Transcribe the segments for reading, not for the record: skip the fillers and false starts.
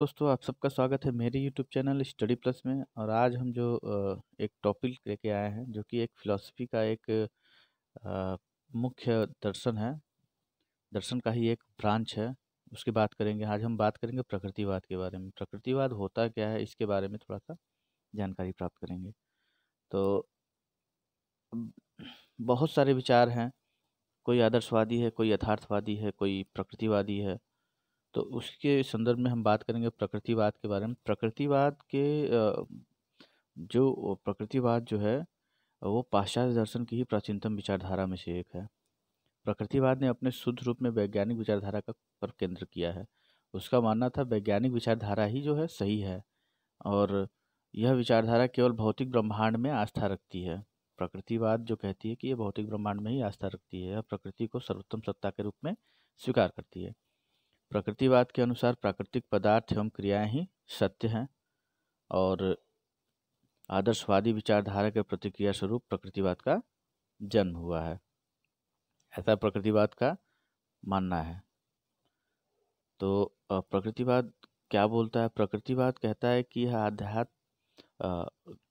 दोस्तों, आप सबका स्वागत है मेरे यूट्यूब चैनल स्टडी प्लस में। और आज हम जो एक टॉपिक लेके आए हैं जो कि एक फिलॉसफी का एक अ, मुख्य दर्शन है। दर्शन का ही एक ब्रांच है। उसकी बात करेंगे। आज हम बात करेंगे प्रकृतिवाद के बारे में। प्रकृतिवाद होता क्या है, इसके बारे में थोड़ा सा जानकारी प्राप्त करेंगे। तो अम, बहुत सारे विचार हैं। कोई आदर्शवादी है, कोई यथार्थवादी है, कोई प्रकृतिवादी है। तो उसके संदर्भ में हम बात करेंगे प्रकृतिवाद के बारे में। प्रकृतिवाद के जो प्रकृतिवाद जो है वो पाश्चात्य दर्शन की ही प्राचीनतम विचारधारा में से एक है। प्रकृतिवाद ने अपने शुद्ध रूप में वैज्ञानिक विचारधारा का पर केंद्र किया है। उसका मानना था वैज्ञानिक विचारधारा ही जो है सही है, और यह विचारधारा केवल भौतिक ब्रह्मांड में आस्था रखती है। प्रकृतिवाद जो कहती है कि ये भौतिक ब्रह्मांड में ही आस्था रखती है, यह प्रकृति को सर्वोत्तम सत्ता के रूप में स्वीकार करती है। प्रकृतिवाद के अनुसार प्राकृतिक पदार्थ एवं क्रियाएं ही सत्य हैं, और आदर्शवादी विचारधारा के प्रतिक्रिया स्वरूप प्रकृतिवाद का जन्म हुआ है। ऐसा प्रकृतिवाद का मानना है। तो प्रकृतिवाद क्या बोलता है? प्रकृतिवाद कहता है कि यह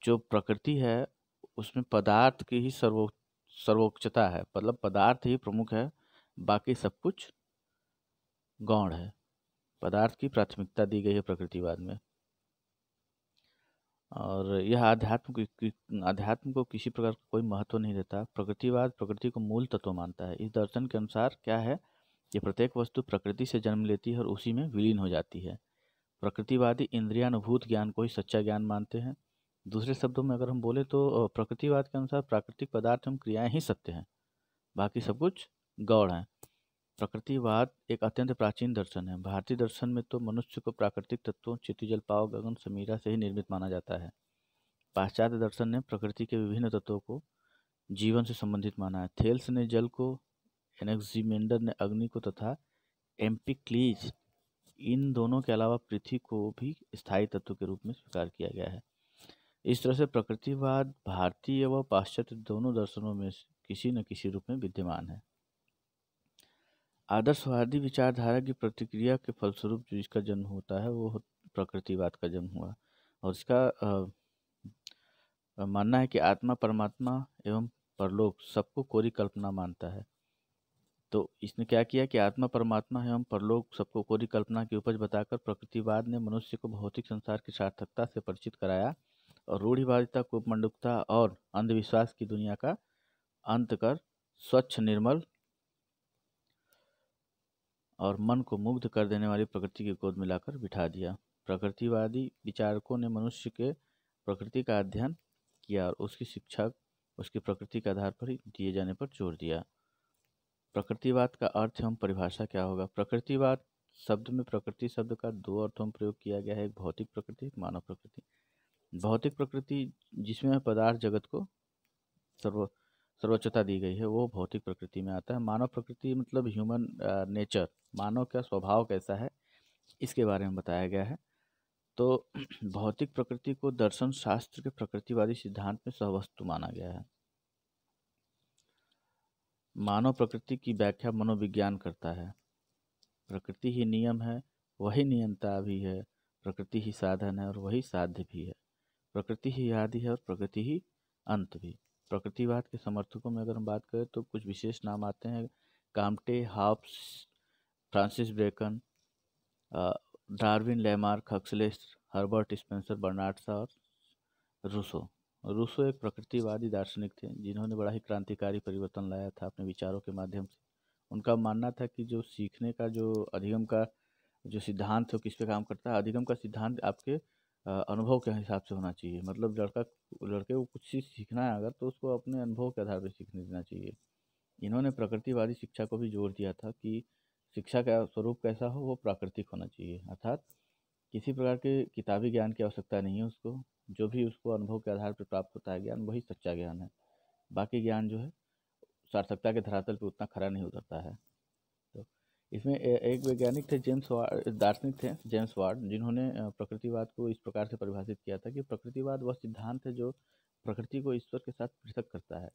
जो प्रकृति है उसमें पदार्थ की ही सर्वोच्चता है, मतलब पदार्थ ही प्रमुख है, बाकी सब कुछ गौण है। पदार्थ की प्राथमिकता दी गई है प्रकृतिवाद में। और यह अध्यात्म को किसी प्रकार का कोई महत्व नहीं देता। प्रकृतिवाद प्रकृति को मूल तत्व मानता है। इस दर्शन के अनुसार क्या है कि प्रत्येक वस्तु प्रकृति से जन्म लेती है और उसी में विलीन हो जाती है। प्रकृतिवादी इंद्रियानुभूत ज्ञान को ही सच्चा ज्ञान मानते हैं। दूसरे शब्दों में अगर हम बोले तो प्रकृतिवाद के अनुसार प्राकृतिक पदार्थ एवं क्रियाएं ही सत्य हैं, बाकी सब कुछ गौण है। प्रकृतिवाद एक अत्यंत प्राचीन दर्शन है। भारतीय दर्शन में तो मनुष्य को प्राकृतिक तत्वों चिति जल पाव गगन समीरा से ही निर्मित माना जाता है। पाश्चात्य दर्शन ने प्रकृति के विभिन्न तत्वों को जीवन से संबंधित माना है। थेल्स ने जल को, एनेक्सिमेंडर ने अग्नि को तथा एम्पिक्लीज इन दोनों के अलावा पृथ्वी को भी स्थायी तत्व के रूप में स्वीकार किया गया है। इस तरह से प्रकृतिवाद भारतीय व पाश्चात्य दोनों दर्शनों में किसी न किसी रूप में विद्यमान है। आदर्शवादी विचारधारा की प्रतिक्रिया के फलस्वरूप जो इसका जन्म होता है वो प्रकृतिवाद का जन्म हुआ। और इसका मानना है कि आत्मा, परमात्मा एवं परलोक सबको कोरी कल्पना मानता है। तो इसने क्या किया कि आत्मा, परमात्मा एवं परलोक सबको कोरी कल्पना की उपज बताकर प्रकृतिवाद ने मनुष्य को भौतिक संसार की सार्थकता से परिचित कराया, और रूढ़िवादिता, कुमंडुकता और अंधविश्वास की दुनिया का अंत कर स्वच्छ, निर्मल और मन को मुग्ध कर देने वाली प्रकृति की गोद में लाकर बिठा दिया। प्रकृतिवादी विचारकों ने मनुष्य के प्रकृति का अध्ययन किया और उसकी शिक्षा उसकी प्रकृति के आधार पर ही दिए जाने पर जोर दिया। प्रकृतिवाद का अर्थ एवं परिभाषा क्या होगा? प्रकृतिवाद शब्द में प्रकृति शब्द का दो अर्थों में प्रयोग किया गया है, एक भौतिक प्रकृति, एक मानव प्रकृति। भौतिक प्रकृति जिसमें पदार्थ जगत को सर्व सर्वोच्चता दी गई है, वो भौतिक प्रकृति में आता है। मानव प्रकृति मतलब ह्यूमन नेचर, मानव का स्वभाव कैसा है, इसके बारे में बताया गया है। तो भौतिक प्रकृति को दर्शन शास्त्र के प्रकृतिवादी सिद्धांत में सहवस्तु माना गया है। मानव प्रकृति की व्याख्या मनोविज्ञान करता है। प्रकृति ही नियम है, वही नियंता भी है। प्रकृति ही साधन है और वही साध्य भी है। प्रकृति ही आदि है और प्रकृति ही अंत भी। प्रकृतिवाद के समर्थकों में अगर हम बात करें तो कुछ विशेष नाम आते हैं: Comte, Hobbes, Francis Bacon, Darwin, Lamarck, Huxley, Herbert Spencer, Bernard Shaw और रूसो। रूसो एक प्रकृतिवादी दार्शनिक थे जिन्होंने बड़ा ही क्रांतिकारी परिवर्तन लाया था अपने विचारों के माध्यम से। उनका मानना था कि जो सीखने का जो अधिगम का जो सिद्धांत है वो किस पे काम करता है? अधिगम का सिद्धांत आपके अनुभव के हिसाब से होना चाहिए। मतलब लड़के को कुछ चीज़ सीखना है अगर, तो उसको अपने अनुभव के आधार पर सीखने देना चाहिए। इन्होंने प्रकृतिवादी शिक्षा को भी जोर दिया था कि शिक्षा का स्वरूप कैसा हो, वो प्राकृतिक होना चाहिए। अर्थात किसी प्रकार के किताबी ज्ञान की आवश्यकता नहीं है उसको। जो भी उसको अनुभव के आधार पर प्राप्त होता है ज्ञान, वही सच्चा ज्ञान है। बाकी ज्ञान जो है सार्थकता के धरातल पे उतना खरा नहीं उतरता है। तो इसमें एक वैज्ञानिक थे, दार्शनिक थे जेम्स वार्ड, जिन्होंने प्रकृतिवाद को इस प्रकार से परिभाषित किया था कि प्रकृतिवाद वह सिद्धांत है जो प्रकृति को ईश्वर के साथ पृथक करता है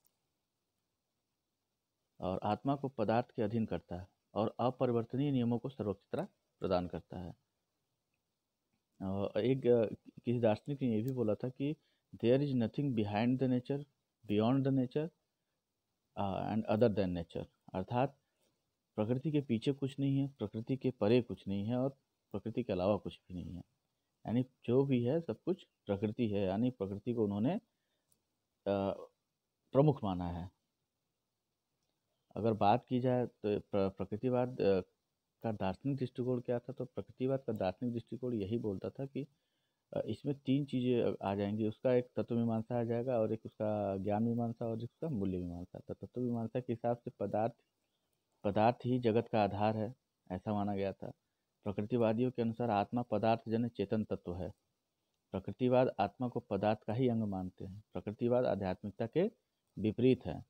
और आत्मा को पदार्थ के अधीन करता है और अपरिवर्तनीय नियमों को सर्वोच्चता प्रदान करता है। एक किसी दार्शनिक ने ये भी बोला था कि there is nothing behind the nature, beyond the nature and other than nature. अर्थात प्रकृति के पीछे कुछ नहीं है, प्रकृति के परे कुछ नहीं है और प्रकृति के अलावा कुछ भी नहीं है। यानी जो भी है सब कुछ प्रकृति है, यानी प्रकृति को उन्होंने प्रमुख माना है। अगर बात की जाए तो प्रकृतिवाद का दार्शनिक दृष्टिकोण क्या था, तो प्रकृतिवाद का दार्शनिक दृष्टिकोण यही बोलता था कि इसमें तीन चीज़ें आ जाएंगी। उसका एक तत्व मीमांसा आ जाएगा, और एक उसका ज्ञान मीमांसा, और एक उसका मूल्य मीमांसा। तो तत्व मीमांसा के हिसाब से पदार्थ ही जगत का आधार है, ऐसा माना गया था। प्रकृतिवादियों के अनुसार आत्मा पदार्थ जन्य चेतन तत्व है। प्रकृतिवाद आत्मा को पदार्थ का ही अंग मानते हैं। प्रकृतिवाद आध्यात्मिकता के विपरीत है,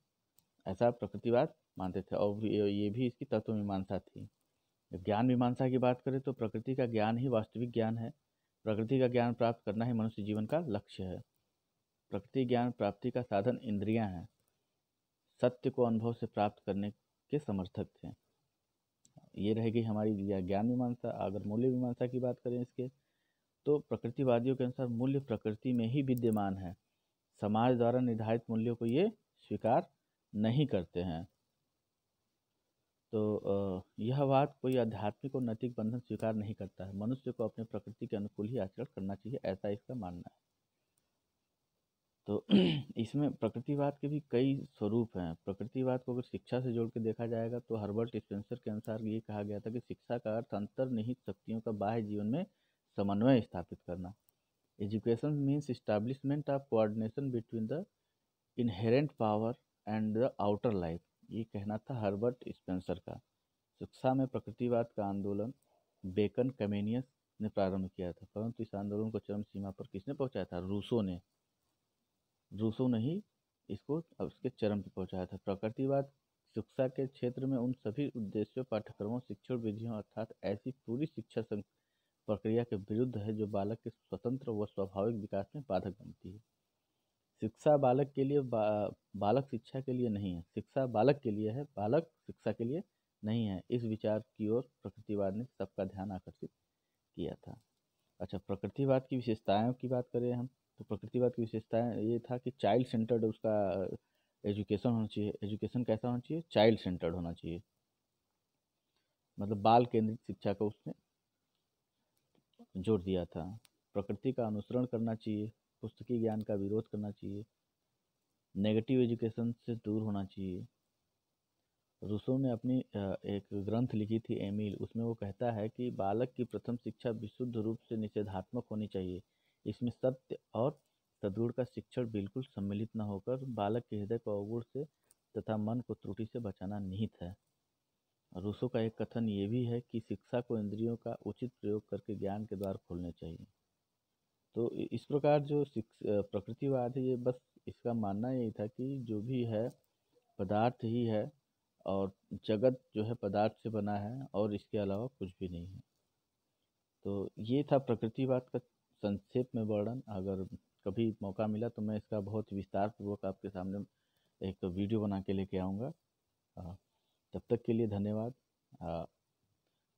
ऐसा प्रकृतिवाद मानते थे, और ये भी इसकी तत्व मीमांसा थी। ज्ञान मीमांसा की बात करें तो प्रकृति का ज्ञान ही वास्तविक ज्ञान है। प्रकृति का ज्ञान प्राप्त करना ही मनुष्य जीवन का लक्ष्य है। प्रकृति ज्ञान प्राप्ति का साधन इंद्रियां हैं, सत्य को अनुभव से प्राप्त करने के समर्थक थे। ये रहेगी हमारी ज्ञान मीमांसा। अगर मूल्य मीमांसा की बात करें इसके, तो प्रकृतिवादियों के अनुसार मूल्य प्रकृति में ही विद्यमान है। समाज द्वारा निर्धारित मूल्यों को ये स्वीकार नहीं करते हैं। तो यह बात कोई आध्यात्मिक और नैतिक बंधन स्वीकार नहीं करता है। मनुष्य को अपने प्रकृति के अनुकूल ही आचरण करना चाहिए, ऐसा इसका मानना है। तो इसमें प्रकृतिवाद के भी कई स्वरूप हैं। प्रकृतिवाद को अगर शिक्षा से जोड़ के देखा जाएगा तो हर्बर्ट स्पेंसर के अनुसार ये कहा गया था कि शिक्षा का अर्थ अंतर्निहित शक्तियों का बाह्य जीवन में समन्वय स्थापित करना। Education means establishment of coordination between the inherent power and the outer life, ये कहना था हर्बर्ट स्पेंसर का। शिक्षा में प्रकृतिवाद का आंदोलन बेकन कमेनियस ने प्रारंभ किया था, परंतु इस आंदोलन को चरम सीमा पर किसने पहुंचाया था? रूसो ने ही इसको उसके चरम पर पहुंचाया था। प्रकृतिवाद शिक्षा के क्षेत्र में उन सभी उद्देश्यों, पाठ्यक्रमों, शिक्षण विधियों अर्थात ऐसी पूरी शिक्षा प्रक्रिया के विरुद्ध है जो बालक के स्वतंत्र व स्वाभाविक विकास में बाधक बनती है। शिक्षा बालक के लिए बालक शिक्षा के लिए नहीं है, शिक्षा बालक के लिए है, बालक शिक्षा के लिए नहीं है। इस विचार की ओर प्रकृतिवाद ने सबका ध्यान आकर्षित किया था। अच्छा, प्रकृतिवाद की विशेषताओं की बात करें हम, तो प्रकृतिवाद की विशेषताएं ये था कि चाइल्ड सेंटर्ड उसका एजुकेशन होना चाहिए। एजुकेशन कैसा होना चाहिए? चाइल्ड सेंटर्ड होना चाहिए, मतलब बाल केंद्रित शिक्षा को उसने जोर दिया था। प्रकृति का अनुसरण करना चाहिए, पुस्तकीय ज्ञान का विरोध करना चाहिए, नेगेटिव एजुकेशन से दूर होना चाहिए। रूसो ने अपनी एक ग्रंथ लिखी थी एमिल, उसमें वो कहता है कि बालक की प्रथम शिक्षा विशुद्ध रूप से निषेधात्मक होनी चाहिए। इसमें सत्य और सद्गुण का शिक्षण बिल्कुल सम्मिलित न होकर बालक के हृदय को अवगुण से तथा मन को त्रुटि से बचाना निहित है। रूसो का एक कथन ये भी है कि शिक्षा को इंद्रियों का उचित प्रयोग करके ज्ञान के द्वार खोलने चाहिए। तो इस प्रकार जो प्रकृतिवाद है, ये बस इसका मानना यही था कि जो भी है पदार्थ ही है, और जगत जो है पदार्थ से बना है, और इसके अलावा कुछ भी नहीं है। तो ये था प्रकृतिवाद का संक्षेप में वर्णन। अगर कभी मौका मिला तो मैं इसका बहुत विस्तार पूर्वक आपके सामने एक वीडियो बना के लेके आऊँगा। तब तक के लिए धन्यवाद।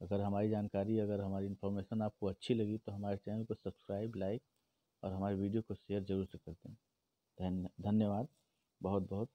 अगर हमारी जानकारी, अगर हमारी इन्फॉर्मेशन आपको अच्छी लगी तो हमारे चैनल को सब्सक्राइब, लाइक और हमारे वीडियो को शेयर जरूर से करते हैं। धन्यवाद बहुत बहुत।